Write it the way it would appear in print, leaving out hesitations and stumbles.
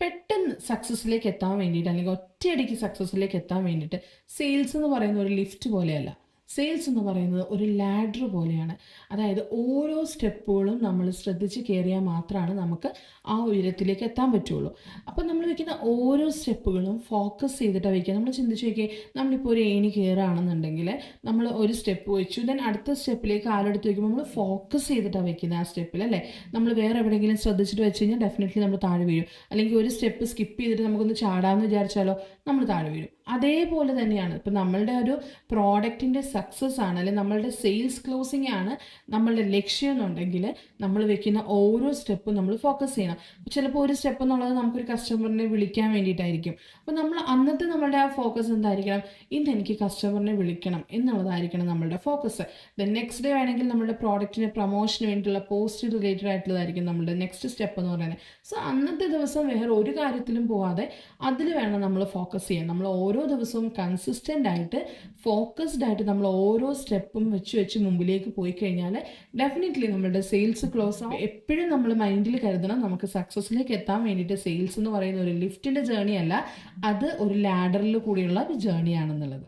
പെട്ടെന്ന് സക്സസ്സിലേക്ക് എത്താൻ വേണ്ടിയിട്ട് അല്ലെങ്കിൽ ഒറ്റയടിക്ക് സക്സസ്സിലേക്ക് എത്താൻ വേണ്ടിയിട്ട് സെയിൽസ് എന്ന് പറയുന്ന ഒരു ലിഫ്റ്റ് പോലെയല്ല. സെയിൽസ് എന്ന് പറയുന്നത് ഒരു ലാഡർ പോലെയാണ്. അതായത് ഓരോ സ്റ്റെപ്പുകളും നമ്മൾ ശ്രദ്ധിച്ച് കയറിയാൽ മാത്രമാണ് നമുക്ക് ആ ഉയരത്തിലേക്ക് എത്താൻ പറ്റുള്ളൂ. അപ്പോൾ നമ്മൾ വെക്കുന്ന ഓരോ സ്റ്റെപ്പുകളും ഫോക്കസ് ചെയ്തിട്ടാണ് വയ്ക്കുക. നമ്മൾ ചിന്തിച്ച് നോക്കിയേ, നമ്മളിപ്പോൾ ഒരു ഏണി കയറുകയാണെന്നുണ്ടെങ്കിൽ നമ്മൾ ഒരു സ്റ്റെപ്പ് വെച്ചു, ദെൻ അടുത്ത സ്റ്റെപ്പിലേക്ക് കാലെടുത്ത് വയ്ക്കുമ്പോൾ നമ്മൾ ഫോക്കസ് ചെയ്തിട്ടാണ് വയ്ക്കുന്നത് ആ സ്റ്റെപ്പിൽ, അല്ലേ? നമ്മൾ വേറെ എവിടെയെങ്കിലും ശ്രദ്ധിച്ചിട്ട് വെച്ച് കഴിഞ്ഞാൽ ഡെഫിനറ്റ്ലി നമ്മൾ താഴെ വീഴും. അല്ലെങ്കിൽ ഒരു സ്റ്റെപ്പ് സ്കിപ്പ് ചെയ്തിട്ട് നമുക്കൊന്ന് ചാടാമെന്ന് വിചാരിച്ചാലോ, നമ്മൾ താഴെ വീഴും. അതേപോലെ തന്നെയാണ് ഇപ്പം നമ്മളുടെ ഒരു പ്രോഡക്റ്റിൻ്റെ സക്സസ് ആണ്, അല്ലെങ്കിൽ നമ്മളുടെ സെയിൽസ് ക്ലോസിംഗ് ആണ് നമ്മളുടെ ലക്ഷ്യം എന്നുണ്ടെങ്കിൽ നമ്മൾ വെക്കുന്ന ഓരോ സ്റ്റെപ്പും നമ്മൾ ഫോക്കസ് ചെയ്യണം. ചിലപ്പോൾ ഒരു സ്റ്റെപ്പ് എന്നുള്ളത് നമുക്കൊരു കസ്റ്റമറിനെ വിളിക്കാൻ വേണ്ടിയിട്ടായിരിക്കും. അപ്പോൾ നമ്മൾ അന്നത്തെ നമ്മളുടെ ആ ഫോക്കസ് എന്തായിരിക്കണം? ഇന്ന് എനിക്ക് കസ്റ്റമറിനെ വിളിക്കണം എന്നുള്ളതായിരിക്കണം നമ്മളുടെ ഫോക്കസ്. ദെൻ നെക്സ്റ്റ് ഡേ വേണമെങ്കിൽ നമ്മുടെ പ്രോഡക്റ്റിന് പ്രൊമോഷന് വേണ്ടിയിട്ടുള്ള പോസ്റ്റ് റിലേറ്റഡ് ആയിട്ടുള്ളതായിരിക്കും നമ്മളുടെ നെക്സ്റ്റ് സ്റ്റെപ്പ് എന്ന് പറയുന്നത്. സോ അന്നത്തെ ദിവസം വേറെ ഒരു കാര്യത്തിലും പോവാതെ അതിൽ വേണം നമ്മൾ ഫോക്കസ് ചെയ്യാൻ. നമ്മൾ ഓരോ ദിവസവും കൺസിസ്റ്റൻ്റ് ആയിട്ട് ഫോക്കസ്ഡ് ആയിട്ട് നമ്മൾ ഓരോ സ്റ്റെപ്പും വെച്ച് മുമ്പിലേക്ക് പോയി കഴിഞ്ഞാൽ ഡെഫിനറ്റ്ലി നമ്മളുടെ സെയിൽസ് ക്ലോസ് ആവും. എപ്പോഴും നമ്മൾ മൈൻഡിൽ കരുതണം, നമുക്ക് സക്സസ്സിലേക്ക് എത്താൻ വേണ്ടിയിട്ട് സെയിൽസ് എന്ന് പറയുന്ന ഒരു ലിഫ്റ്റിൻ്റെ ജേർണി അല്ല, അത് ഒരു ലാഡറിൽ കൂടിയുള്ള ഒരു ജേർണിയാണെന്നുള്ളത്.